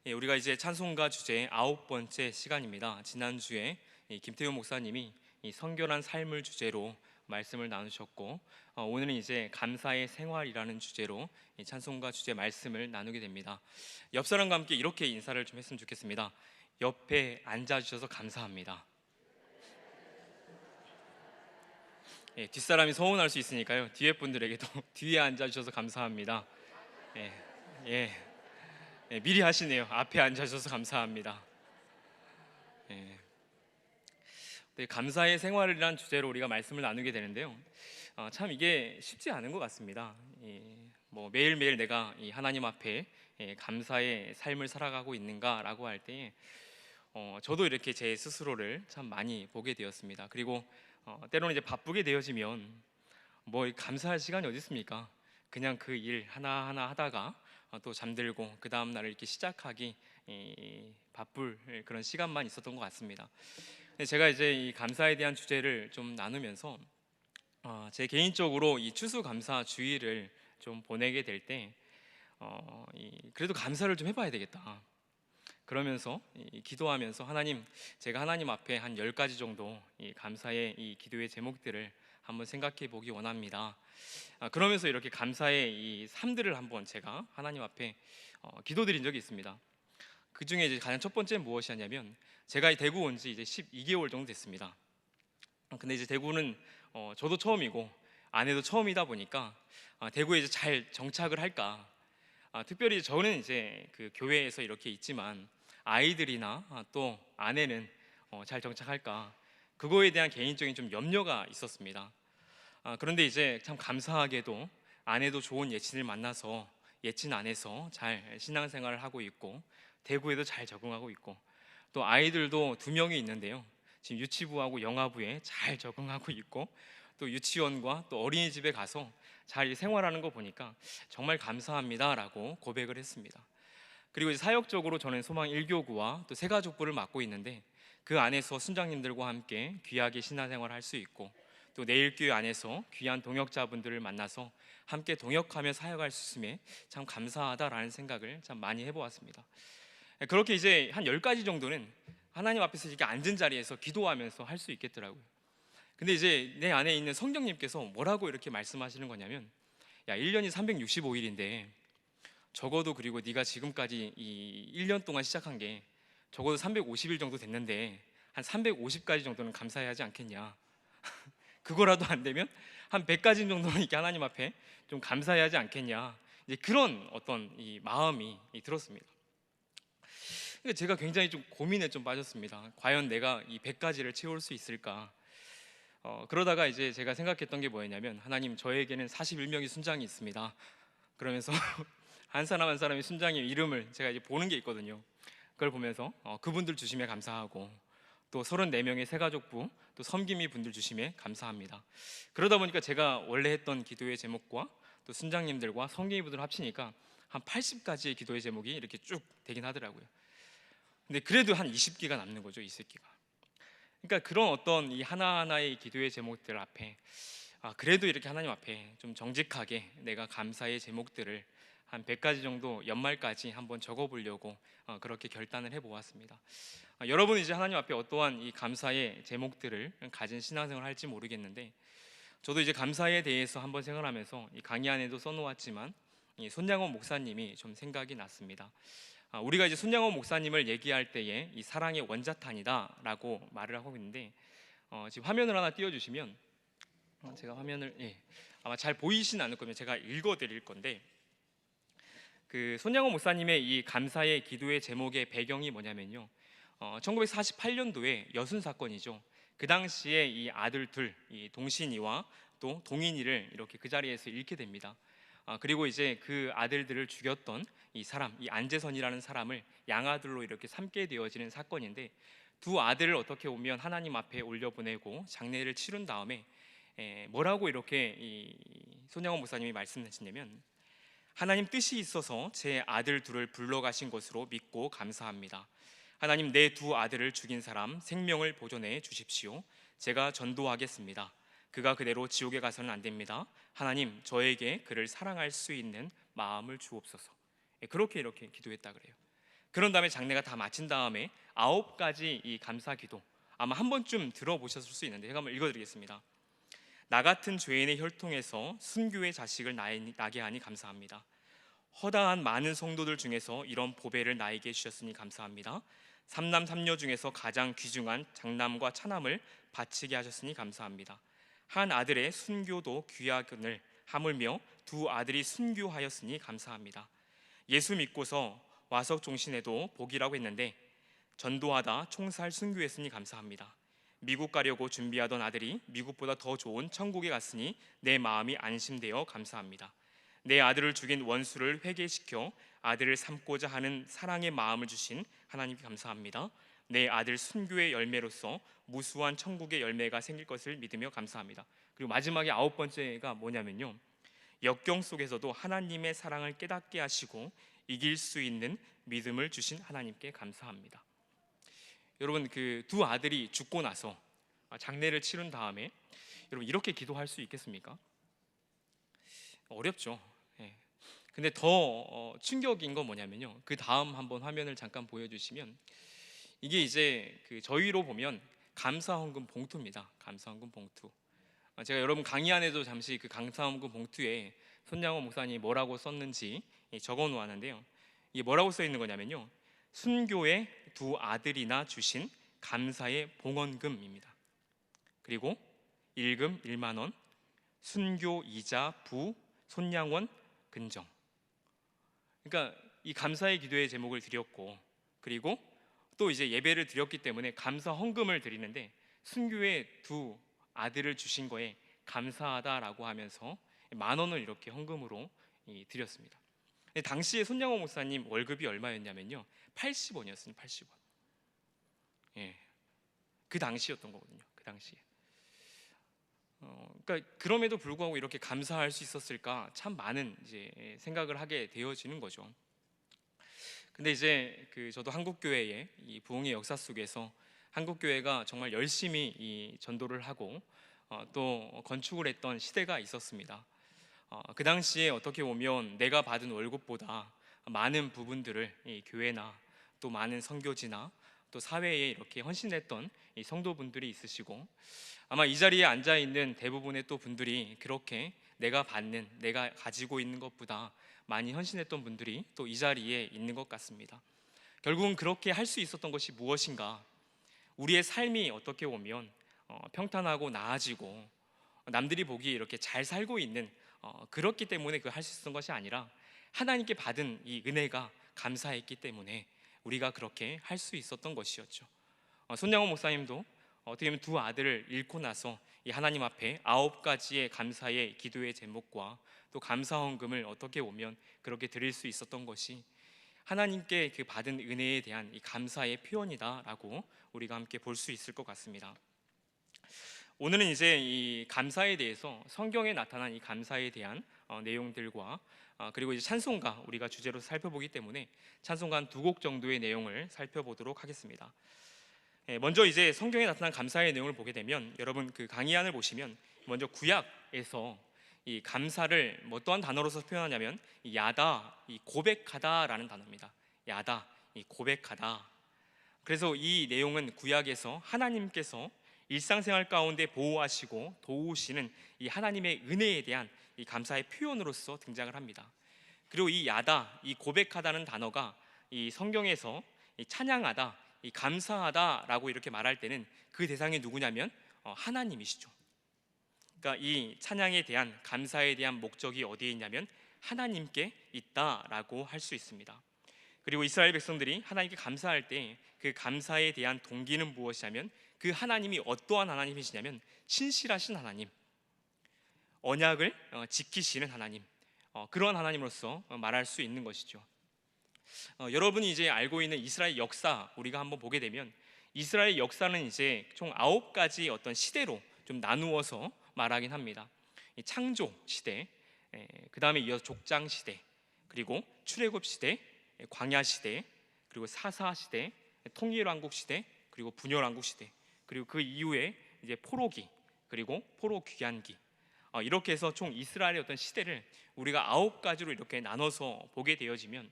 우리가 이제 찬송가 주제 9번째 시간입니다. 지난주에 김태효 목사님이 이 성결한 삶을 주제로 말씀을 나누셨고, 오늘은 이제 감사의 생활이라는 주제로 이 찬송가 주제 말씀을 나누게 됩니다. 옆 사람과 함께 이렇게 인사를 좀 했으면 좋겠습니다. 옆에 앉아주셔서 감사합니다. 뒷사람이 서운할 수 있으니까요, 뒤에 분들에게도 뒤에 앉아주셔서 감사합니다. 예, 예. 미리 하시네요. 앞에 앉아주셔서 감사합니다. 네, 감사의 생활이란 주제로 우리가 말씀을 나누게 되는데요. 참 이게 쉽지 않은 것 같습니다. 뭐 매일매일 내가 이 하나님 앞에 감사의 삶을 살아가고 있는가라고 할 때에 저도 이렇게 제 스스로를 참 많이 보게 되었습니다. 그리고 때로는 이제 바쁘게 되어지면 뭐 감사할 시간이 어디 있습니까? 그냥 그 일 하나하나 하다가 또 잠들고 그 다음 날을 이렇게 시작하기 바쁠 그런 시간만 있었던 것 같습니다. 제가 이제 이 감사에 대한 주제를 좀 나누면서 제 개인적으로 이 추수감사 주일을 좀 보내게 될 때 그래도 감사를 좀 해봐야 되겠다. 그러면서 기도하면서 하나님, 제가 하나님 앞에 한 10가지 정도 이 감사의 이 기도의 제목들을 한번 생각해 보기 원합니다. 그러면서 이렇게 감사의 이 삶들을 한번 제가 하나님 앞에 기도드린 적이 있습니다. 그 중에 이제 가장 첫 번째는 무엇이었냐면, 제가 이 대구 온 지 이제 12개월 정도 됐습니다. 근데 이제 대구는 저도 처음이고 아내도 처음이다 보니까 대구에 이제 잘 정착을 할까, 특별히 저는 이제 그 교회에서 이렇게 있지만 아이들이나 또 아내는 잘 정착할까, 그거에 대한 개인적인 좀 염려가 있었습니다. 그런데 이제 참 감사하게도 아내도 좋은 예친을 만나서 예친 안에서 잘 신앙생활을 하고 있고, 대구에도 잘 적응하고 있고, 또 아이들도 2명이 있는데요, 지금 유치부하고 영아부에 잘 적응하고 있고, 또 유치원과 또 어린이집에 가서 잘 생활하는 거 보니까 정말 감사합니다라고 고백을 했습니다. 그리고 이제 사역적으로 저는 소망 1교구와 또 새가족부를 맡고 있는데, 그 안에서 순장님들과 함께 귀하게 신앙생활을 할 수 있고, 또 내일교회 안에서 귀한 동역자분들을 만나서 함께 동역하며 사역할 수 있음에 참 감사하다라는 생각을 참 많이 해보았습니다. 그렇게 이제 한 10가지 정도는 하나님 앞에서 이렇게 앉은 자리에서 기도하면서 할 수 있겠더라고요. 근데 이제 내 안에 있는 성령님께서 뭐라고 이렇게 말씀하시는 거냐면, 야, 1년이 365일인데 적어도, 그리고 네가 지금까지 이 1년 동안 시작한 게 적어도 350일 정도 됐는데 한 350가지 정도는 감사해야 하지 않겠냐. 그거라도 안 되면 한 100가지 정도는 이렇게 하나님 앞에 좀 감사해야 하지 않겠냐. 이제 그런 어떤 이 마음이 들었습니다. 그러니까 제가 굉장히 좀 고민에 좀 빠졌습니다. 과연 내가 이 100가지를 채울 수 있을까? 그러다가 이제 제가 생각했던 게 뭐였냐면, 하나님, 저에게는 41명의 순장이 있습니다. 그러면서 한 사람 한 사람의 순장의 이름을 제가 이제 보는 게 있거든요. 그걸 보면서 그분들 주심에 감사하고, 또 34명의 새가족부, 또 섬김이 분들 주심에 감사합니다. 그러다 보니까 제가 원래 했던 기도의 제목과 또 순장님들과 섬김이 분들 합치니까 한 80가지의 기도의 제목이 이렇게 쭉 되긴 하더라고요. 근데 그래도 한 20개가 남는 거죠, 20개가. 그러니까 그런 어떤 이 하나하나의 기도의 제목들 앞에 그래도 이렇게 하나님 앞에 좀 정직하게 내가 감사의 제목들을 한 100가지 정도 연말까지 한번 적어보려고 그렇게 결단을 해보았습니다. 여러분 이제 하나님 앞에 어떠한 이 감사의 제목들을 가진 신앙생활을 할지 모르겠는데, 저도 이제 감사에 대해서 한번 생각하면서 이 강의 안에도 써놓았지만 이 손양원 목사님이 좀 생각이 났습니다. 우리가 이제 손양원 목사님을 얘기할 때에 이 사랑의 원자탄이다라고 말을 하고 있는데, 지금 화면을 하나 띄워주시면, 제가 화면을 아마 잘 보이진 않을 거면 제가 읽어드릴 건데, 그 손양원 목사님의 이 감사의 기도의 제목의 배경이 뭐냐면요, 1948년도에 여순 사건이죠. 그 당시에 이 아들 둘, 이 동신이와 또 동인이를 이렇게 그 자리에서 잃게 됩니다. 그리고 이제 그 아들들을 죽였던 이 사람, 이 안재선이라는 사람을 양아들로 이렇게 삼게 되어지는 사건인데, 두 아들을 어떻게 보면 하나님 앞에 올려보내고 장례를 치른 다음에 뭐라고 이렇게 이 손양원 목사님이 말씀하시냐면, 하나님 뜻이 있어서 제 아들 둘을 불러가신 것으로 믿고 감사합니다. 하나님, 내 두 아들을 죽인 사람 생명을 보존해 주십시오. 제가 전도하겠습니다. 그가 그대로 지옥에 가서는 안 됩니다. 하나님, 저에게 그를 사랑할 수 있는 마음을 주옵소서. 그렇게 이렇게 기도했다 그래요. 그런 다음에 장례가 다 마친 다음에 9가지 이 감사 기도, 아마 한 번쯤 들어보셨을 수 있는데 제가 한번 읽어드리겠습니다. 나 같은 죄인의 혈통에서 순교의 자식을 나게 하니 감사합니다. 허다한 많은 성도들 중에서 이런 보배를 나에게 주셨으니 감사합니다. 삼남 삼녀 중에서 가장 귀중한 장남과 차남을 바치게 하셨으니 감사합니다. 한 아들의 순교도 귀하거늘 하물며 두 아들이 순교하였으니 감사합니다. 예수 믿고서 와석 종신에도 복이라고 했는데 전도하다 총살 순교했으니 감사합니다. 미국 가려고 준비하던 아들이 미국보다 더 좋은 천국에 갔으니 내 마음이 안심되어 감사합니다. 내 아들을 죽인 원수를 회개시켜 아들을 삼고자 하는 사랑의 마음을 주신 하나님께 감사합니다. 내 아들 순교의 열매로서 무수한 천국의 열매가 생길 것을 믿으며 감사합니다. 그리고 마지막에 9번째가 뭐냐면요, 역경 속에서도 하나님의 사랑을 깨닫게 하시고 이길 수 있는 믿음을 주신 하나님께 감사합니다. 여러분, 그 두 아들이 죽고 나서 장례를 치른 다음에 여러분 이렇게 기도할 수 있겠습니까? 어렵죠. 예. 근데 더 충격인 건 뭐냐면요, 그 다음 한번 화면을 잠깐 보여주시면 이게 이제 그 저희로 보면 감사헌금 봉투입니다. 감사헌금 봉투. 제가 여러분 강의 안에도 잠시 그 감사헌금 봉투에 손양호 목사님이 뭐라고 썼는지 적어 놓았는데요, 이게 뭐라고 써 있는 거냐면요, 순교의 두 아들이나 주신 감사의 봉헌금입니다. 그리고 일금 1만 원, 순교 이자 부 손양원 근정. 그러니까 이 감사의 기도의 제목을 드렸고, 그리고 또 이제 예배를 드렸기 때문에 감사 헌금을 드리는데 순교의 두 아들을 주신 거에 감사하다라고 하면서 10,000원을 이렇게 헌금으로 드렸습니다. 당시에 손양호 목사님 월급이 얼마였냐면요, 80원이었어요. 80원. 예, 그 당시였던 거거든요. 그 당시에. 그러니까 그럼에도 불구하고 이렇게 감사할 수 있었을까, 참 많은 이제 생각을 하게 되어지는 거죠. 근데 이제 저도 한국 교회의 이 부흥의 역사 속에서 한국 교회가 정말 열심히 이 전도를 하고 또 건축을 했던 시대가 있었습니다. 그 당시에 어떻게 보면 내가 받은 월급보다 많은 부분들을 이 교회나 또 많은 선교지나 또 사회에 이렇게 헌신했던 이 성도분들이 있으시고, 아마 이 자리에 앉아 있는 대부분의 또 분들이 그렇게 내가 가지고 있는 것보다 많이 헌신했던 분들이 또 이 자리에 있는 것 같습니다. 결국은 그렇게 할 수 있었던 것이 무엇인가? 우리의 삶이 어떻게 보면 평탄하고 나아지고 남들이 보기에 이렇게 잘 살고 있는 그렇기 때문에 그 할 수 있었던 것이 아니라 하나님께 받은 이 은혜가 감사했기 때문에 우리가 그렇게 할 수 있었던 것이었죠. 손양호 목사님도 어떻게 보면 두 아들을 잃고 나서 이 하나님 앞에 9가지의 감사의 기도의 제목과 또 감사헌금을 어떻게 보면 그렇게 드릴 수 있었던 것이 하나님께 그 받은 은혜에 대한 이 감사의 표현이다라고 우리가 함께 볼 수 있을 것 같습니다. 오늘은 이제 이 감사에 대해서 성경에 나타난 이 감사에 대한 내용들과 그리고 이제 찬송가 우리가 주제로 살펴보기 때문에 찬송가 한 2곡 정도의 내용을 살펴보도록 하겠습니다. 먼저 이제 성경에 나타난 감사의 내용을 보게 되면 여러분 그 강의안을 보시면 먼저 구약에서 이 감사를 뭐 어떠한 단어로서 표현하냐면 이 야다, 이 고백하다라는 단어입니다. 야다, 이 고백하다. 그래서 이 내용은 구약에서 하나님께서 일상생활 가운데 보호하시고 도우시는 이 하나님의 은혜에 대한 이 감사의 표현으로서 등장을 합니다. 그리고 이 야다, 이 고백하다는 단어가 이 성경에서 이 찬양하다, 이 감사하다라고 이렇게 말할 때는 그 대상이 누구냐면 하나님이시죠. 그러니까 이 찬양에 대한 감사에 대한 목적이 어디에 있냐면 하나님께 있다라고 할 수 있습니다. 그리고 이스라엘 백성들이 하나님께 감사할 때 그 감사에 대한 동기는 무엇이냐면 그 하나님이 어떠한 하나님이시냐면 신실하신 하나님, 언약을 지키시는 하나님, 그러한 하나님으로서 말할 수 있는 것이죠. 여러분이 이제 알고 있는 이스라엘 역사 우리가 한번 보게 되면 이스라엘 역사는 이제 총 9가지 어떤 시대로 좀 나누어서 말하긴 합니다. 창조 시대, 그 다음에 이어서 족장 시대, 그리고 출애굽 시대, 광야 시대, 그리고 사사 시대, 통일왕국 시대, 그리고 분열왕국 시대, 그리고 그 이후에 이제 포로기, 그리고 포로 귀환기, 이렇게 해서 총 이스라엘의 어떤 시대를 우리가 9가지로 이렇게 나눠서 보게 되어지면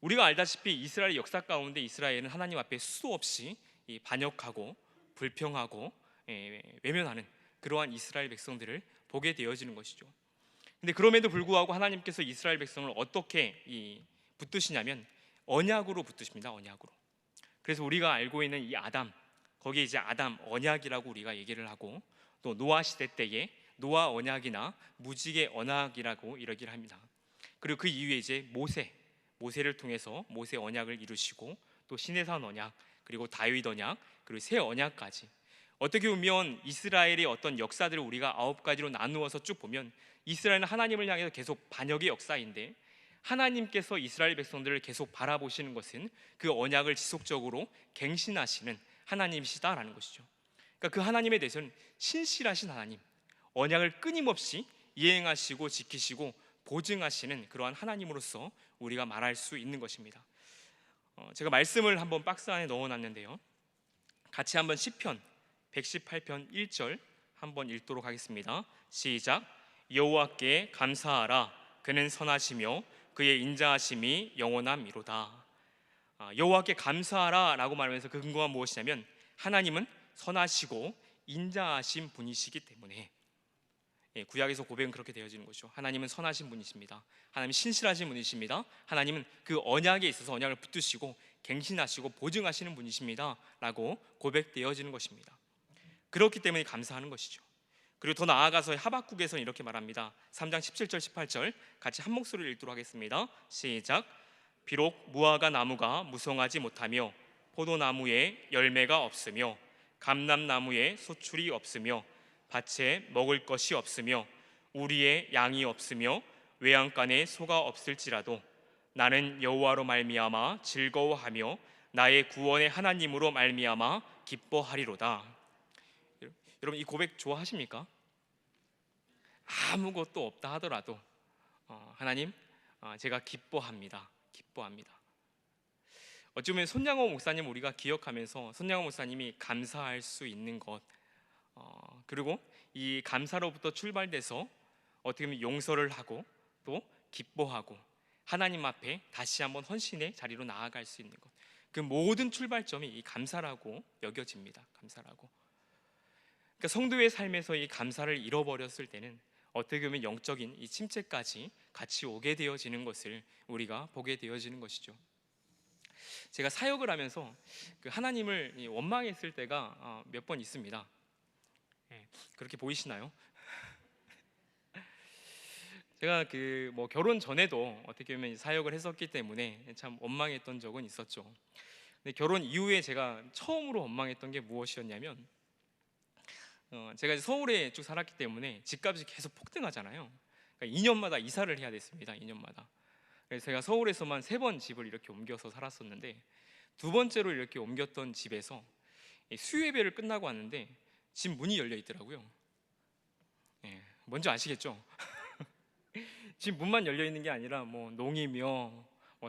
우리가 알다시피 이스라엘의 역사 가운데 이스라엘은 하나님 앞에 수도 없이 반역하고 불평하고 외면하는 그러한 이스라엘 백성들을 보게 되어지는 것이죠. 근데 그럼에도 불구하고 하나님께서 이스라엘 백성을 어떻게 붙드시냐면 언약으로 붙드십니다. 언약으로. 그래서 우리가 알고 있는 이 아담, 거기에 이제 아담 언약이라고 우리가 얘기를 하고, 또 노아 시대 때에 노아 언약이나 무지개 언약이라고 이러기를 합니다. 그리고 그 이후에 이제 모세를 통해서 모세 언약을 이루시고, 또 시내산 언약, 그리고 다윗 언약, 그리고 새 언약까지, 어떻게 보면 이스라엘의 어떤 역사들을 우리가 9가지로 나누어서 쭉 보면 이스라엘은 하나님을 향해서 계속 반역의 역사인데, 하나님께서 이스라엘 백성들을 계속 바라보시는 것은 그 언약을 지속적으로 갱신하시는 하나님이시다라는 것이죠. 그러니까 그 하나님에 대해서는 신실하신 하나님, 언약을 끊임없이 이행하시고 지키시고 보증하시는 그러한 하나님으로서 우리가 말할 수 있는 것입니다. 제가 말씀을 한번 박스 안에 넣어놨는데요, 같이 한번 시편 118편 1절 한번 읽도록 하겠습니다. 시작. 여호와께 감사하라. 그는 선하시며 그의 인자하심이 영원함이로다. 여호와께 감사하라 라고 말하면서 그 근거가 무엇이냐면, 하나님은 선하시고 인자하신 분이시기 때문에, 구약에서 고백은 그렇게 되어지는 것이죠. 하나님은 선하신 분이십니다. 하나님은 신실하신 분이십니다. 하나님은 그 언약에 있어서 언약을 붙드시고 갱신하시고 보증하시는 분이십니다 라고 고백되어지는 것입니다. 그렇기 때문에 감사하는 것이죠. 그리고 더 나아가서 하박국에서는 이렇게 말합니다. 3장 17절 18절 같이 한 목소리로 읽도록 하겠습니다. 시작. 비록 무화과 나무가 무성하지 못하며 포도나무에 열매가 없으며 감람나무에 소출이 없으며 밭에 먹을 것이 없으며 우리의 양이 없으며 외양간에 소가 없을지라도 나는 여호와로 말미암아 즐거워하며 나의 구원의 하나님으로 말미암아 기뻐하리로다. 여러분, 이 고백 좋아하십니까? 아무것도 없다 하더라도 하나님, 제가 기뻐합니다. 어찌 보면 손양호 목사님 우리가 기억하면서 손양호 목사님이 감사할 수 있는 것, 그리고 이 감사로부터 출발돼서 어떻게 보면 용서를 하고 또 기뻐하고 하나님 앞에 다시 한번 헌신의 자리로 나아갈 수 있는 것, 그 모든 출발점이 이 감사라고 여겨집니다. 감사라고. 그러니까 성도의 삶에서 이 감사를 잃어버렸을 때는 어떻게 보면 영적인 이 침체까지 같이 오게 되어지는 것을 우리가 보게 되어지는 것이죠. 제가 사역을 하면서 그 하나님을 원망했을 때가 몇 번 있습니다. 그렇게 보이시나요? 제가 결혼 전에도 어떻게 보면 사역을 했었기 때문에 참 원망했던 적은 있었죠. 근데 결혼 이후에 제가 처음으로 원망했던 게 무엇이었냐면, 제가 서울에 쭉 살았기 때문에 집값이 계속 폭등하잖아요. 그러니까 2년마다 이사를 해야 됐습니다. 2년마다. 그래서 제가 서울에서만 3번 집을 이렇게 옮겨서 살았었는데, 두 번째로 이렇게 옮겼던 집에서 수유예배를 끝나고 왔는데 집 문이 열려 있더라고요. 뭔지 아시겠죠? 집 문만 열려 있는 게 아니라 농이며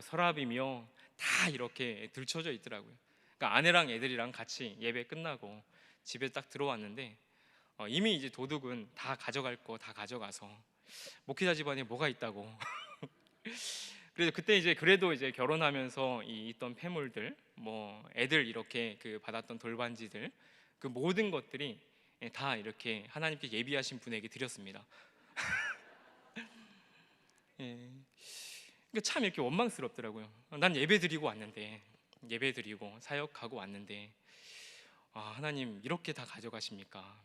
서랍이며 다 이렇게 들춰져 있더라고요. 그러니까 아내랑 애들이랑 같이 예배 끝나고 집에 딱 들어왔는데 이미 이제 도둑은 다 가져갈 거 다 가져가서 목회자 집안에 뭐가 있다고. 그래서 그때 이제 그래도 이제 결혼하면서 있던 폐물들, 애들 이렇게 받았던 돌반지들, 그 모든 것들이 다 이렇게 하나님께 예비하신 분에게 드렸습니다. 그러니까 참 이렇게 원망스럽더라고요. 난 예배 드리고 왔는데, 예배 드리고 사역하고 왔는데 하나님 이렇게 다 가져가십니까?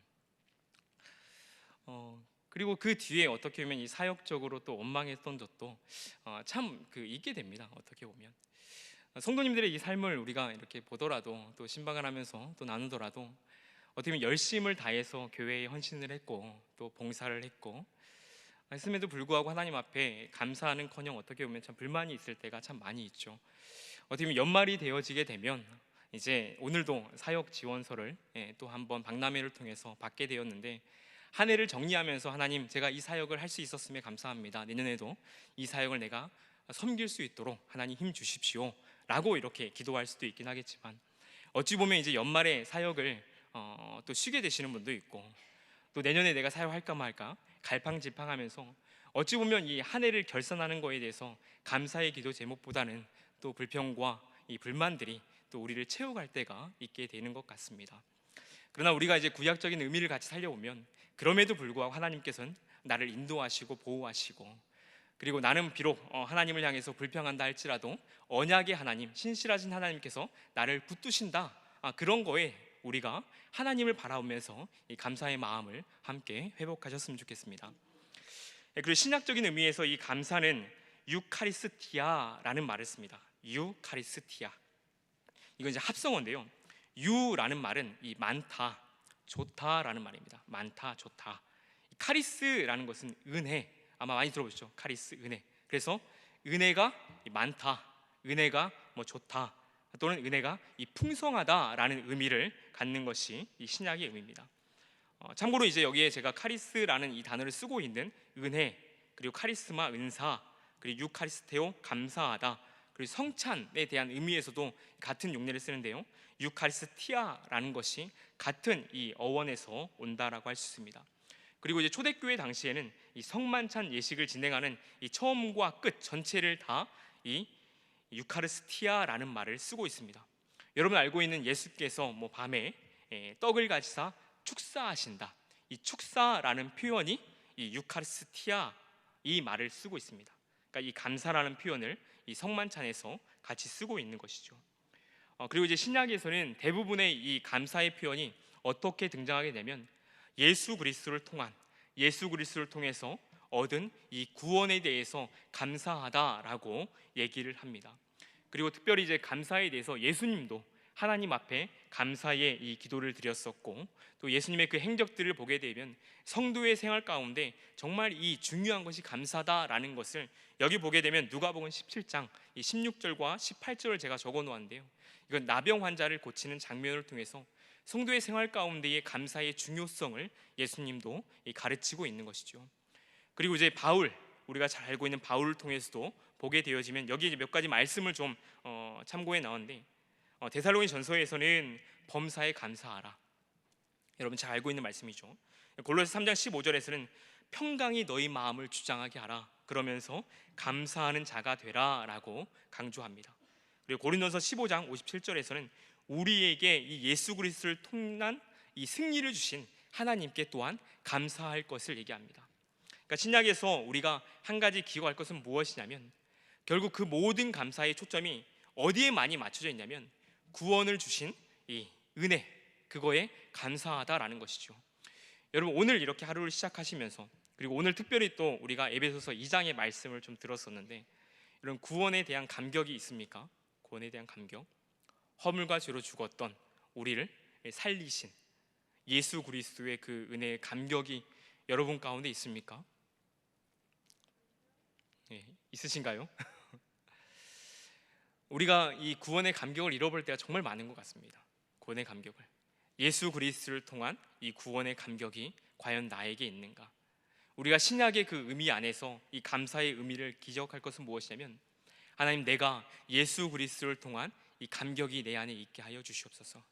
그리고 그 뒤에 어떻게 보면 이 사역적으로 또 원망했던 적도 참 있게 됩니다. 어떻게 보면 성도님들의 이 삶을 우리가 이렇게 보더라도, 또 신방을 하면서 또 나누더라도, 어떻게 보면 열심을 다해서 교회에 헌신을 했고 또 봉사를 했고 했음에도 불구하고 하나님 앞에 감사하는커녕 어떻게 보면 참 불만이 있을 때가 참 많이 있죠. 어떻게 보면 연말이 되어지게 되면 이제 오늘도 사역 지원서를 또 한번 박람회를 통해서 받게 되었는데, 한 해를 정리하면서 하나님, 제가 이 사역을 할 수 있었음에 감사합니다. 내년에도 이 사역을 내가 섬길 수 있도록 하나님 힘 주십시오 라고 이렇게 기도할 수도 있긴 하겠지만, 어찌 보면 이제 연말에 사역을 또 쉬게 되시는 분도 있고, 또 내년에 내가 사역할까 말까 갈팡질팡하면서 어찌 보면 이 한 해를 결산하는 거에 대해서 감사의 기도 제목보다는 또 불평과 이 불만들이 또 우리를 채워갈 때가 있게 되는 것 같습니다. 그러나 우리가 이제 구약적인 의미를 같이 살려보면 그럼에도 불구하고 하나님께서는 나를 인도하시고 보호하시고, 그리고 나는 비록 하나님을 향해서 불평한다 할지라도 언약의 하나님, 신실하신 하나님께서 나를 붙드신다, 그런 거에 우리가 하나님을 바라보면서 이 감사의 마음을 함께 회복하셨으면 좋겠습니다. 그리고 신약적인 의미에서 이 감사는 유카리스티아라는 말을 씁니다. 유카리스티아, 이건 이제 합성어인데요. 유라는 말은 이 많다, 좋다라는 말입니다. 많다, 좋다. 카리스라는 것은 은혜, 아마 많이 들어보셨죠? 카리스, 은혜. 그래서 은혜가 많다, 은혜가 뭐 좋다, 또는 은혜가 이 풍성하다라는 의미를 갖는 것이 이 신약의 의미입니다. 참고로 이제 여기에 제가 카리스라는 이 단어를 쓰고 있는 은혜, 그리고 카리스마, 은사, 그리고 유카리스테오, 감사하다, 그리고 성찬에 대한 의미에서도 같은 용례를 쓰는데요, 유카리스티아라는 것이 같은 이 어원에서 온다라고 할 수 있습니다. 그리고 이제 초대교회 당시에는 이 성만찬 예식을 진행하는 이 처음과 끝 전체를 다 이 유카리스티아라는 말을 쓰고 있습니다. 여러분 알고 있는 예수께서 뭐 밤에 떡을 가지사 축사하신다, 이 축사라는 표현이 이 유카리스티아 이 말을 쓰고 있습니다. 그러니까 이 감사라는 표현을 이 성만찬에서 같이 쓰고 있는 것이죠. 그리고 이제 신약에서는 대부분의 이 감사의 표현이 어떻게 등장하게 되면 예수 그리스도를 통해서 얻은 이 구원에 대해서 감사하다라고 얘기를 합니다. 그리고 특별히 이제 감사에 대해서 예수님도 하나님 앞에 감사의 이 기도를 드렸었고, 또 예수님의 그 행적들을 보게 되면 성도의 생활 가운데 정말 이 중요한 것이 감사다라는 것을 여기 보게 되면 누가복음 17장 이 16절과 18절을 제가 적어 놓았는데요, 이건 나병 환자를 고치는 장면을 통해서 성도의 생활 가운데의 감사의 중요성을 예수님도 가르치고 있는 것이죠. 그리고 이제 바울, 우리가 잘 알고 있는 바울을 통해서도 보게 되어지면 여기 이제 몇 가지 말씀을 좀 참고해 나왔는데, 데살로니 전서에서는 범사에 감사하라, 여러분 잘 알고 있는 말씀이죠. 골로새 3장 15절에서는 평강이 너희 마음을 주장하게 하라, 그러면서 감사하는 자가 되라 라고 강조합니다. 그리고 고린도서 15장 57절에서는 우리에게 이 예수 그리스도를 통한 이 승리를 주신 하나님께 또한 감사할 것을 얘기합니다. 그러니까 신약에서 우리가 한 가지 기억할 것은 무엇이냐면, 결국 그 모든 감사의 초점이 어디에 많이 맞춰져 있냐면 구원을 주신 이 은혜, 그거에 감사하다라는 것이죠. 여러분 오늘 이렇게 하루를 시작하시면서, 그리고 오늘 특별히 또 우리가 에베소서 2장의 말씀을 좀 들었었는데, 이런 구원에 대한 감격이 있습니까? 구원에 대한 감격, 허물과 죄로 죽었던 우리를 살리신 예수 그리스도의 그 은혜의 감격이 여러분 가운데 있습니까? 있으신가요? 우리가 이 구원의 감격을 잃어버릴 때가 정말 많은 것 같습니다. 구원의 감격을, 예수 그리스도를 통한 이 구원의 감격이 과연 나에게 있는가? 우리가 신약의 그 의미 안에서 이 감사의 의미를 기억할 것은 무엇이냐면, 하나님, 내가 예수 그리스도를 통한 이 감격이 내 안에 있게 하여 주시옵소서.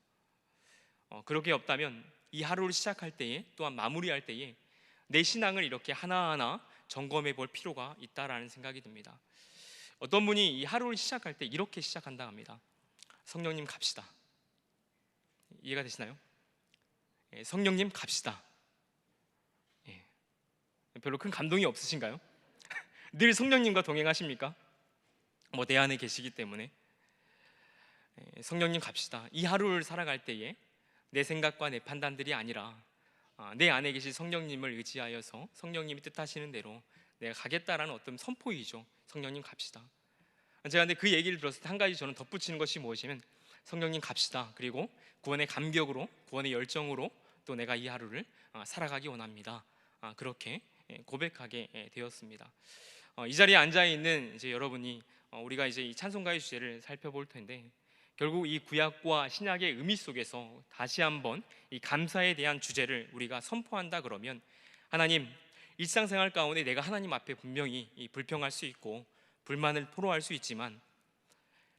그렇게 없다면 이 하루를 시작할 때에, 또한 마무리할 때에 내 신앙을 이렇게 하나하나 점검해 볼 필요가 있다라는 생각이 듭니다. 어떤 분이 이 하루를 시작할 때 이렇게 시작한다 합니다. 성령님 갑시다. 이해가 되시나요? 성령님 갑시다. 별로 큰 감동이 없으신가요? 늘 성령님과 동행하십니까? 뭐 내 안에 계시기 때문에. 성령님 갑시다. 이 하루를 살아갈 때에 내 생각과 내 판단들이 아니라 내 안에 계신 성령님을 의지하여서 성령님이 뜻하시는 대로 내가 가겠다라는 어떤 선포이죠. 성령님 갑시다. 제가 근데 그 얘기를 들었을 때 한 가지 저는 덧붙이는 것이 무엇이면, 성령님 갑시다, 그리고 구원의 감격으로, 구원의 열정으로 또 내가 이 하루를 살아가기 원합니다. 그렇게 고백하게 되었습니다. 이 자리에 앉아 있는 이제 여러분이 우리가 이제 이 찬송가의 주제를 살펴볼 텐데, 결국 이 구약과 신약의 의미 속에서 다시 한번 이 감사에 대한 주제를 우리가 선포한다 그러면, 하나님, 일상생활 가운데 내가 하나님 앞에 분명히 불평할 수 있고 불만을 토로할 수 있지만,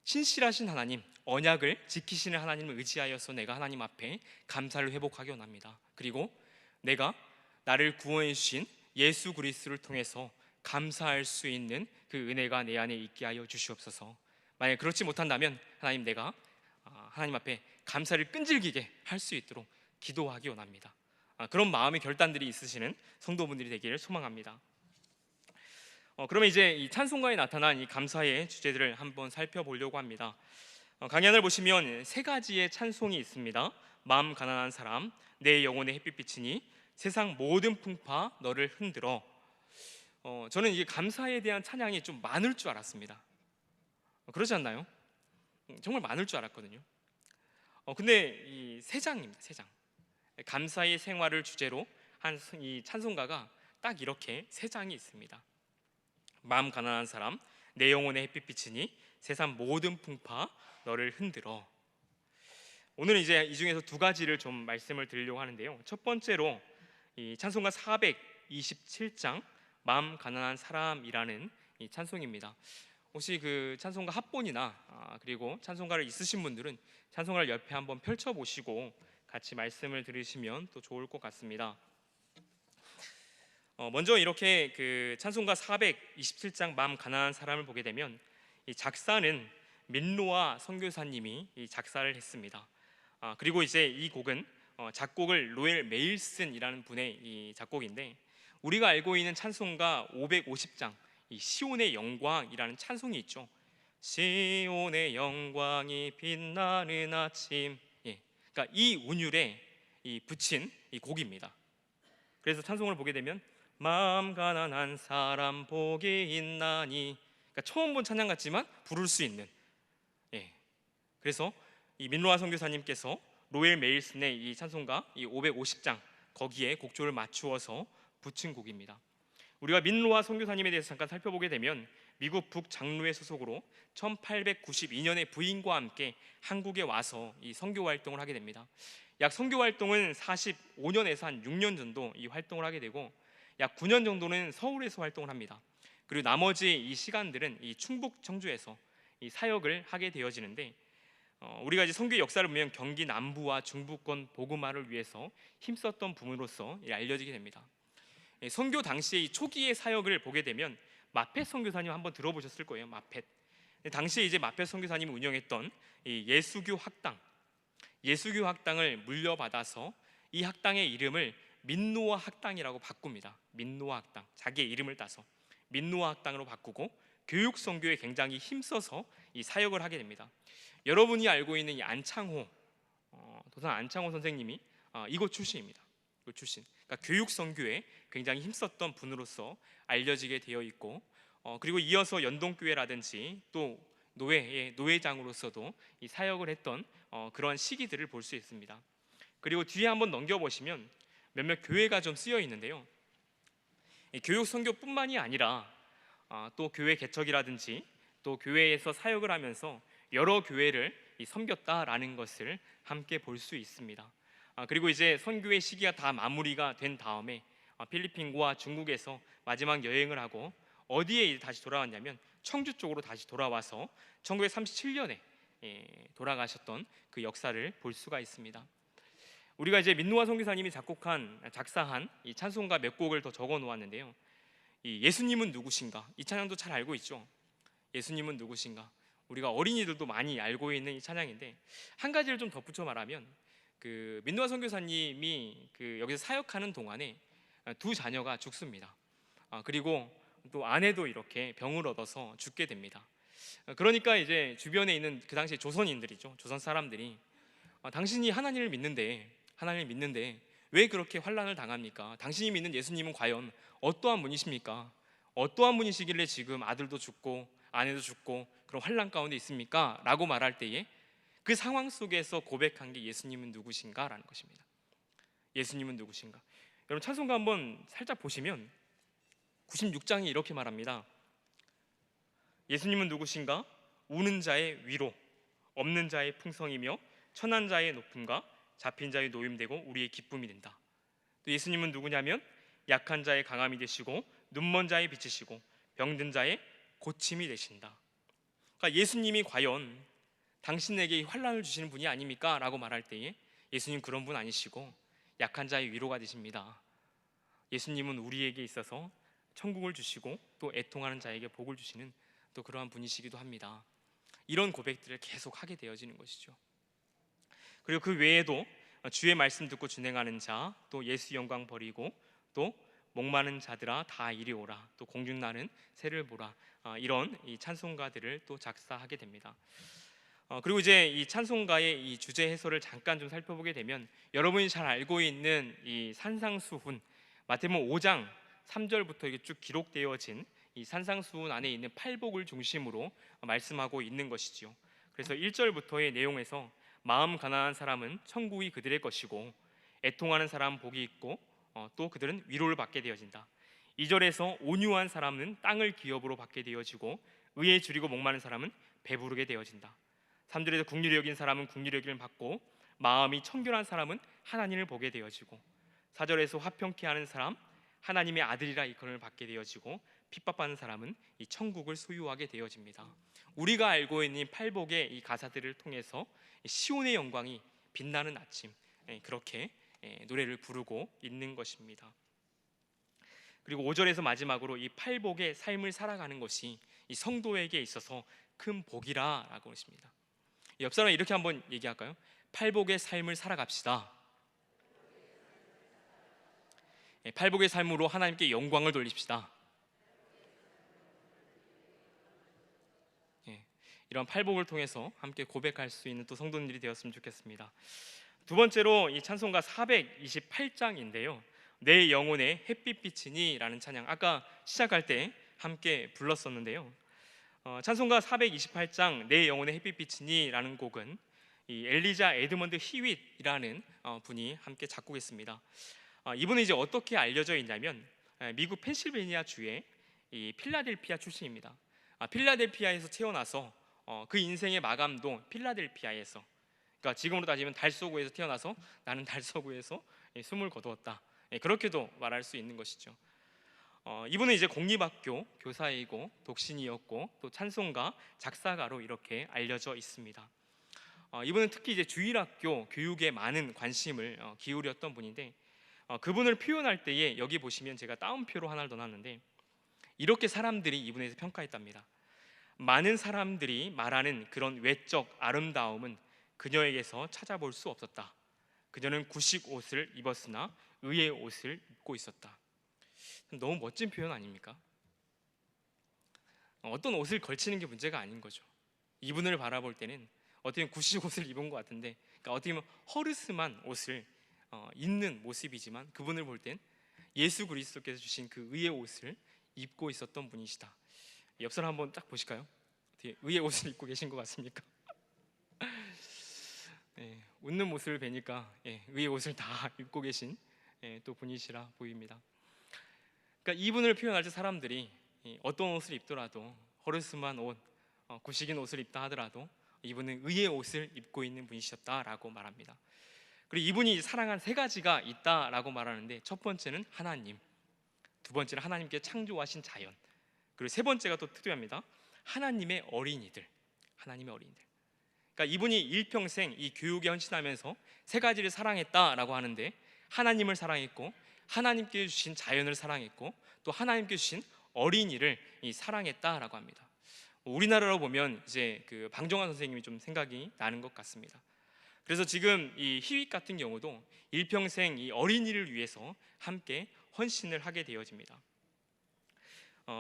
신실하신 하나님, 언약을 지키시는 하나님을 의지하여서 내가 하나님 앞에 감사를 회복하기 원합니다. 그리고 내가 나를 구원해 주신 예수 그리스도를 통해서 감사할 수 있는 그 은혜가 내 안에 있게 하여 주시옵소서. 만약 그렇지 못한다면 하나님, 내가 하나님 앞에 감사를 끈질기게 할 수 있도록 기도하기 원합니다. 그런 마음의 결단들이 있으시는 성도분들이 되기를 소망합니다. 그러면 이제 이 찬송가에 나타난 이 감사의 주제들을 한번 살펴보려고 합니다. 강연을 보시면 세 가지의 찬송이 있습니다. 마음 가난한 사람, 내 영혼의 햇빛 비치니, 세상 모든 풍파 너를 흔들어. 저는 이게 감사에 대한 찬양이 좀 많을 줄 알았습니다. 그렇지 않나요? 정말 많을 줄 알았거든요. 근데 이 세 장입니다. 세 장. 감사의 생활을 주제로 한 이 찬송가가 딱 이렇게 세 장이 있습니다. 마음 가난한 사람, 내 영혼의 햇빛 비치니, 세상 모든 풍파 너를 흔들어. 오늘은 이제 이 중에서 두 가지를 좀 말씀을 드리려고 하는데요. 첫 번째로 이 찬송가 427장 마음 가난한 사람이라는 이 찬송입니다. 혹시 그 찬송가 합본이나 그리고 찬송가를 있으신 분들은 찬송가를 옆에 한번 펼쳐 보시고 같이 말씀을 들으시면 또 좋을 것 같습니다. 먼저 이렇게 그 찬송가 427장 마음 가난한 사람을 보게 되면 이 작사는 민노아 선교사님이 이 작사를 했습니다. 그리고 이제 이 곡은 작곡을 로엘 메일슨이라는 분의 이 작곡인데, 우리가 알고 있는 찬송가 550장 이 시온의 영광이라는 찬송이 있죠. 시온의 영광이 빛나는 아침. 그러니까 이 운율에 이 붙인 이 곡입니다. 그래서 찬송을 보게 되면 마음 가난한 사람 복이 있나니, 그러니까 처음 본 찬양 같지만 부를 수 있는. 그래서 이 민로아 선교사님께서 로엘 메일슨의 이 찬송가 이 550장 거기에 곡조를 맞추어서 붙인 곡입니다. 우리가 민로아 선교사님에 대해서 잠깐 살펴보게 되면 미국 북장로회 소속으로 1892년에 부인과 함께 한국에 와서 이 선교 활동을 하게 됩니다. 약 선교 활동은 45년에서 한 6년 정도 이 활동을 하게 되고, 약 9년 정도는 서울에서 활동을 합니다. 그리고 나머지 이 시간들은 이 충북 청주에서 이 사역을 하게 되어지는데, 우리가 이제 선교의 역사를 보면 경기 남부와 중부권 복음화를 위해서 힘썼던 분으로서 알려지게 됩니다. 선교 당시의 이 초기의 사역을 보게 되면 마펫 선교사님 한번 들어보셨을 거예요. 마펫. 당시에 이제 마펫 선교사님이 운영했던 이 예수교 학당을 물려받아서 이 학당의 이름을 민노아 학당이라고 바꿉니다. 민노아 학당, 자기의 이름을 따서 민노아 학당으로 바꾸고 교육 선교에 굉장히 힘써서 이 사역을 하게 됩니다. 여러분이 알고 있는 이 안창호 도산 안창호 선생님이 이곳 출신입니다. 이곳 출신. 그러니까 교육 선교에 굉장히 힘썼던 분으로서 알려지게 되어 있고, 그리고 이어서 연동교회라든지 또 노회의 노회장으로서도 이 사역을 했던 그런 시기들을 볼 수 있습니다. 그리고 뒤에 한번 넘겨보시면 몇몇 교회가 좀 쓰여 있는데요. 교육 선교뿐만이 아니라 또 교회 개척이라든지 또 교회에서 사역을 하면서 여러 교회를 섬겼다라는 것을 함께 볼 수 있습니다. 그리고 이제 선교의 시기가 다 마무리가 된 다음에 필리핀과 중국에서 마지막 여행을 하고 어디에 다시 돌아왔냐면 청주 쪽으로 다시 돌아와서 1937년에 돌아가셨던 그 역사를 볼 수가 있습니다. 우리가 이제 민노아 선교사님이 작사한 이 찬송가 몇 곡을 더 적어 놓았는데요. 이 예수님은 누구신가? 이 찬양도 잘 알고 있죠. 예수님은 누구신가? 우리가 어린이들도 많이 알고 있는 이 찬양인데, 한 가지를 좀 덧붙여 말하면 그 민노아 선교사님이 그 여기서 사역하는 동안에 두 자녀가 죽습니다. 그리고 또 아내도 이렇게 병을 얻어서 죽게 됩니다. 그러니까 이제 주변에 있는 그 당시 조선인들이죠. 조선 사람들이 당신이 하나님을 믿는데 왜 그렇게 환난을 당합니까? 당신이 믿는 예수님은 과연 어떠한 분이십니까? 어떠한 분이시길래 지금 아들도 죽고 아내도 죽고 그런 환난 가운데 있습니까? 라고 말할 때에 그 상황 속에서 고백한 게 예수님은 누구신가? 라는 것입니다. 예수님은 누구신가? 여러분 찬송가 한번 살짝 보시면 96장이 이렇게 말합니다. 예수님은 누구신가? 우는 자의 위로, 없는 자의 풍성이며 천한 자의 높음과 잡힌 자의 노임되고 우리의 기쁨이 된다. 또 예수님은 누구냐면 약한 자의 강함이 되시고 눈먼 자의 빛이시고 병든 자의 고침이 되신다. 그러니까 예수님이 과연 당신에게 환난을 주시는 분이 아닙니까? 라고 말할 때에 예수님 그런 분 아니시고 약한 자의 위로가 되십니다. 예수님은 우리에게 있어서 천국을 주시고 또 애통하는 자에게 복을 주시는 또 그러한 분이시기도 합니다. 이런 고백들을 계속 하게 되어지는 것이죠. 그리고 그 외에도 주의 말씀 듣고 준행하는 자, 또 예수 영광 버리고, 또 목마른 자들아 다 이리 오라, 또 공중나는 새를 보라, 이런 이 찬송가들을 또 작사하게 됩니다. 그리고 이제 이 찬송가의 이 주제 해설을 잠깐 좀 살펴보게 되면, 여러분이 잘 알고 있는 이 산상수훈, 마태복음 5장 3절부터 이렇게 쭉 기록되어진 이 산상수훈 안에 있는 팔복을 중심으로 말씀하고 있는 것이지요. 그래서 1절부터의 내용에서 마음 가난한 사람은 천국이 그들의 것이고, 애통하는 사람은 복이 있고, 또 그들은 위로를 받게 되어진다. 2절에서 온유한 사람은 땅을 기업으로 받게 되어지고, 의에 줄이고 목마른 사람은 배부르게 되어진다. 3절에서 긍휼히 여긴 사람은 긍휼히 여김을 받고, 마음이 청결한 사람은 하나님을 보게 되어지고, 4절에서 화평케 하는 사람 하나님의 아들이라 이권을 받게 되어지고, 핍박받는 사람은 이 천국을 소유하게 되어집니다. 우리가 알고 있는 팔복의 이 가사들을 통해서 시온의 영광이 빛나는 아침, 그렇게 노래를 부르고 있는 것입니다. 그리고 5절에서 마지막으로 이 팔복의 삶을 살아가는 것이 이 성도에게 있어서 큰 복이라라고 하십니다. 옆 사람 이렇게 한번 얘기할까요? 팔복의 삶을 살아갑시다. 팔복의 삶으로 하나님께 영광을 돌립시다. 이런 팔복을 통해서 함께 고백할 수 있는 또 성도님들이 되었으면 좋겠습니다. 두 번째로 이 찬송가 428장인데요, 내 영혼의 햇빛 비치니 라는 찬양, 아까 시작할 때 함께 불렀었는데요, 찬송가 428장 내 영혼의 햇빛 비치니 라는 곡은 이 엘리자 에드먼드 히윗이라는 분이 함께 작곡했습니다. 이분은 이제 어떻게 알려져 있냐면, 미국 펜실베니아 주의 이 필라델피아 출신입니다. 필라델피아에서 태어나서 그 인생의 마감도 필라델피아에서, 그러니까 지금으로 따지면 달서구에서 태어나서 나는 달서구에서 숨을 거두었다, 그렇게도 말할 수 있는 것이죠. 이분은 이제 공립학교 교사이고 독신이었고, 또 찬송가 작사가로 이렇게 알려져 있습니다. 이분은 특히 이제 주일학교 교육에 많은 관심을 기울였던 분인데, 그분을 표현할 때에 여기 보시면 제가 따옴표로 하나를 넣어놨는데, 이렇게 사람들이 이분에 대해서 평가했답니다. 많은 사람들이 말하는 그런 외적 아름다움은 그녀에게서 찾아볼 수 없었다. 그녀는 구식 옷을 입었으나 의의 옷을 입고 있었다. 너무 멋진 표현 아닙니까? 어떤 옷을 걸치는 게 문제가 아닌 거죠. 이분을 바라볼 때는 어떻게 보면 구식 옷을 입은 것 같은데, 그러니까 어떻게 보면 허르스만 옷을 입는 모습이지만, 그분을 볼 땐 예수 그리스도께서 주신 그 의의 옷을 입고 있었던 분이시다. 옆 사람 한번 딱 보실까요? 어떻게 의의 옷을 입고 계신 것 같습니까? 웃는 모습을 뵈니까 의의 옷을 다 입고 계신 또 분이시라 보입니다. 그러니까 이분을 표현할 때 사람들이 어떤 옷을 입더라도, 허르스만 옷, 구식인 옷을 입다 하더라도 이분은 의의 옷을 입고 있는 분이셨다라고 말합니다. 그리고 이분이 사랑한 세 가지가 있다라고 말하는데, 첫 번째는 하나님, 두 번째는 하나님께 창조하신 자연, 그리고 세 번째가 또 특별합니다. 하나님의 어린이들. 하나님의 어린이들. 그러니까 이분이 일평생 이 교육에 헌신하면서 세 가지를 사랑했다라고 하는데, 하나님을 사랑했고, 하나님께 주신 자연을 사랑했고, 또 하나님께 주신 어린이를 사랑했다라고 합니다. 우리나라로 보면 이제 그 방정환 선생님이 좀 생각이 나는 것 같습니다. 그래서 지금 이 희윗 같은 경우도 일평생 이 어린이를 위해서 함께 헌신을 하게 되어집니다.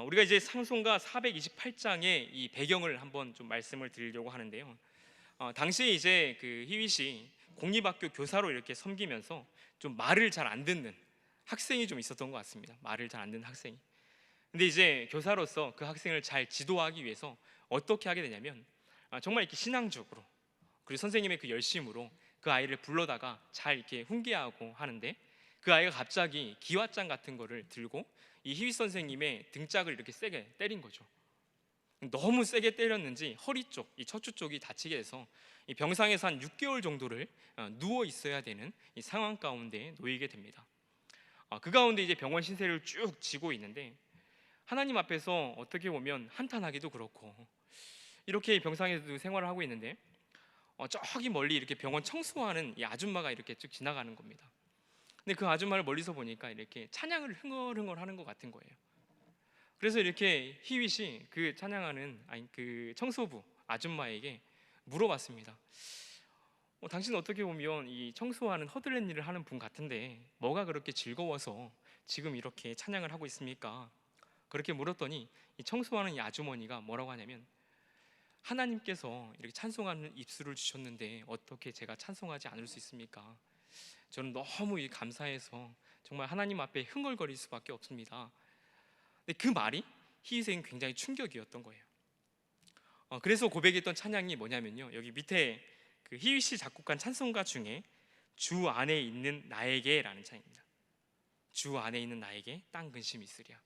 우리가 이제 찬송가 428장의 이 배경을 한번 좀 말씀을 드리려고 하는데요, 당시에 이제 그 희윗이 공립학교 교사로 이렇게 섬기면서 좀 말을 잘 안 듣는 학생이 좀 있었던 것 같습니다. 말을 잘 안 듣는 학생이. 근데 이제 교사로서 그 학생을 잘 지도하기 위해서 어떻게 하게 되냐면, 정말 이렇게 신앙적으로, 그리고 선생님의 그 열심으로 그 아이를 불러다가 잘 이렇게 훈계하고 하는데, 그 아이가 갑자기 기왓장 같은 거를 들고 이 희윗 선생님의 등짝을 이렇게 세게 때린 거죠. 너무 세게 때렸는지 허리 쪽, 이 척추 쪽이 다치게 돼서 이 병상에서 한 6개월 정도를 누워 있어야 되는 이 상황 가운데 놓이게 됩니다. 그 가운데 이제 병원 신세를 쭉 지고 있는데, 하나님 앞에서 어떻게 보면 한탄하기도 그렇고, 이렇게 병상에서 생활을 하고 있는데 저기 멀리 이렇게 병원 청소하는 이 아줌마가 이렇게 쭉 지나가는 겁니다. 근데 그 아줌마를 멀리서 보니까 이렇게 찬양을 흥얼흥얼 하는 것 같은 거예요. 그래서 이렇게 히윗이 그 찬양하는 그 청소부 아줌마에게 물어봤습니다. 당신은 어떻게 보면 이 청소하는 허들렛 일을 하는 분 같은데 뭐가 그렇게 즐거워서 지금 이렇게 찬양을 하고 있습니까? 그렇게 물었더니 이 청소하는 이 아주머니가 뭐라고 하냐면, 하나님께서 이렇게 찬송하는 입술을 주셨는데 어떻게 제가 찬송하지 않을 수 있습니까? 저는 너무 감사해서 정말 하나님 앞에 흥얼거릴 수밖에 없습니다. 근데 그 말이 히윗에겐 굉장히 충격이었던 거예요. 그래서 고백했던 찬양이 뭐냐면요, 여기 밑에 그 히윗이 작곡한 찬송가 중에 주 안에 있는 나에게라는 찬양입니다. 주 안에 있는 나에게 땅 근심이 있으랴,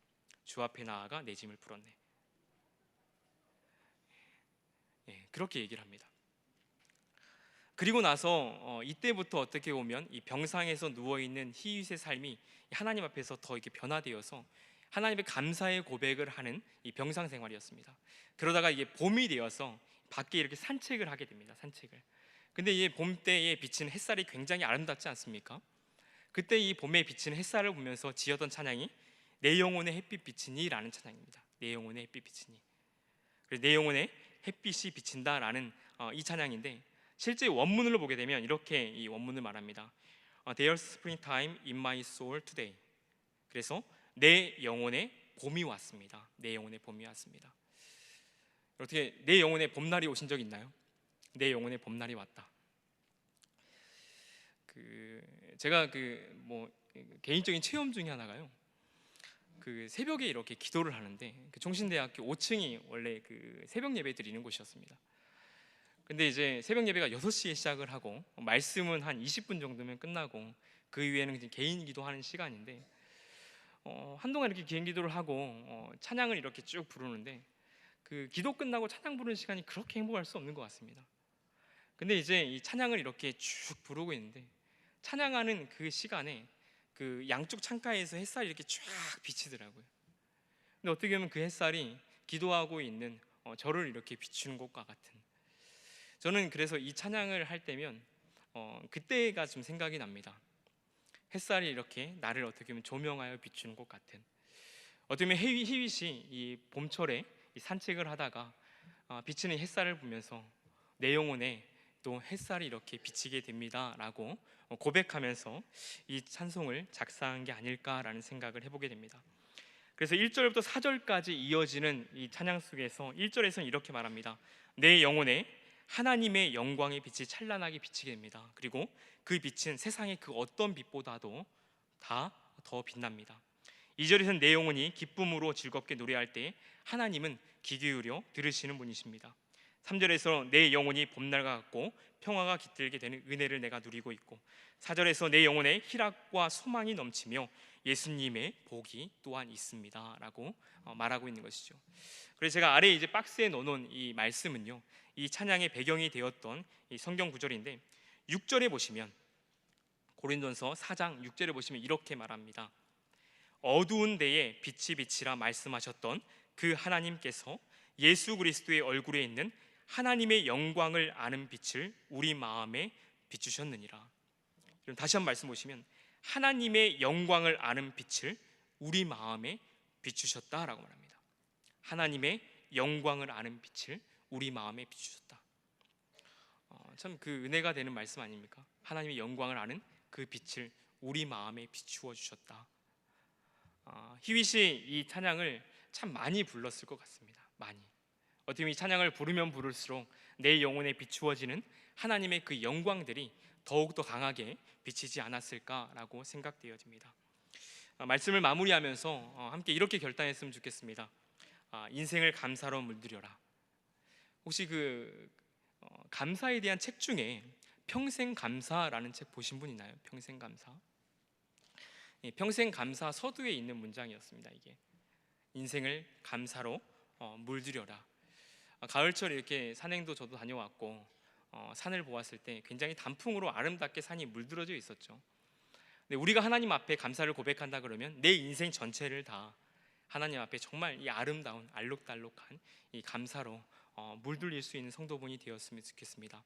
주 앞에 나아가 내 짐을 풀었네. 그렇게 얘기를 합니다. 그리고 나서 이때부터 어떻게 보면 이 병상에서 누워 있는 히윗의 삶이 하나님 앞에서 더 이렇게 변화되어서 하나님의 감사의 고백을 하는 이 병상 생활이었습니다. 그러다가 이게 봄이 되어서 밖에 이렇게 산책을 하게 됩니다. 산책을. 근데 이 봄 때에 비치는 햇살이 굉장히 아름답지 않습니까? 그때 이 봄에 비치는 햇살을 보면서 지었던 찬양이 내 영혼의 햇빛 비치니라는 찬양입니다. 내 영혼의 햇빛 비치니. 그래서 내 영혼의 햇빛이 비친다라는 이 찬양인데, 실제 원문을 보게 되면 이렇게 이 원문을 말합니다. There's springtime in my soul today. 그래서 내 영혼에 봄이 왔습니다. 내 영혼에 봄이 왔습니다. 어떻게 내 영혼에 봄날이 오신 적 있나요? 내 영혼에 봄날이 왔다. 제가 개인적인 체험 중에 하나가요, 새벽에 이렇게 기도를 하는데 종신대학교 5층이 원래 새벽 예배 드리는 곳이었습니다. 근데 이제 새벽 예배가 6시에 시작을 하고 말씀은 한 20분 정도면 끝나고 그 이후에는 이제 개인 기도하는 시간인데, 한동안 이렇게 개인 기도를 하고 찬양을 이렇게 쭉 부르는데 기도 끝나고 찬양 부르는 시간이 그렇게 행복할 수 없는 것 같습니다. 근데 이제 이 찬양을 이렇게 쭉 부르고 있는데 찬양하는 그 시간에 양쪽 창가에서 햇살이 이렇게 쫙 비치더라고요. 근데 어떻게 보면 그 햇살이 기도하고 있는 저를 이렇게 비추는 것과 같은, 저는 그래서 이 찬양을 할 때면 그때가 좀 생각이 납니다. 햇살이 이렇게 나를 어떻게 보면 조명하여 비추는 것 같은, 어떻게 보면 히윗이 이 봄철에 이 산책을 하다가 비치는 햇살을 보면서 내 영혼에 또 햇살이 이렇게 비치게 됩니다라고 고백하면서 이 찬송을 작사한 게 아닐까라는 생각을 해보게 됩니다. 그래서 1절부터 4절까지 이어지는 이 찬양 속에서 1절에서는 이렇게 말합니다. 내 영혼에 하나님의 영광의 빛이 찬란하게 비치게 됩니다. 그리고 그 빛은 세상의 그 어떤 빛보다도 다 더 빛납니다. 2절에서는 내 영혼이 기쁨으로 즐겁게 노래할 때 하나님은 귀 기울여 들으시는 분이십니다. 3절에서 내 영혼이 봄날과 같고 평화가 깃들게 되는 은혜를 내가 누리고 있고, 4절에서 내 영혼에 희락과 소망이 넘치며 예수님의 복이 또한 있습니다 라고 말하고 있는 것이죠. 그래서 제가 아래에 이제 박스에 넣어놓은 이 말씀은요, 이 찬양의 배경이 되었던 이 성경 구절인데, 6절에 보시면 고린도전서 4장 6절에 보시면 이렇게 말합니다. 어두운 데에 빛이 비치라 말씀하셨던 그 하나님께서 예수 그리스도의 얼굴에 있는 하나님의 영광을 아는 빛을 우리 마음에 비추셨느니라. 그럼 다시 한번 말씀 보시면 하나님의 영광을 아는 빛을 우리 마음에 비추셨다라고 말합니다. 하나님의 영광을 아는 빛을 우리 마음에 비추셨다. 참 은혜가 되는 말씀 아닙니까? 하나님의 영광을 아는 그 빛을 우리 마음에 비추어 주셨다. 히윗이 이 찬양을 참 많이 불렀을 것 같습니다. 많이. 어떻게 보면 이 찬양을 부르면 부를수록 내 영혼에 비추어지는 하나님의 그 영광들이 더욱더 강하게 비치지 않았을까라고 생각되어집니다. 말씀을 마무리하면서 함께 이렇게 결단했으면 좋겠습니다. 인생을 감사로 물들여라. 혹시 감사에 대한 책 중에 평생 감사라는 책 보신 분 있나요? 평생 감사. 평생 감사 서두에 있는 문장이었습니다. 이게 인생을 감사로 물들여라. 가을철 이렇게 산행도 저도 다녀왔고 산을 보았을 때 굉장히 단풍으로 아름답게 산이 물들어져 있었죠. 근데 우리가 하나님 앞에 감사를 고백한다 그러면 내 인생 전체를 다 하나님 앞에 정말 이 아름다운 알록달록한 이 감사로 물들일 수 있는 성도분이 되었으면 좋겠습니다.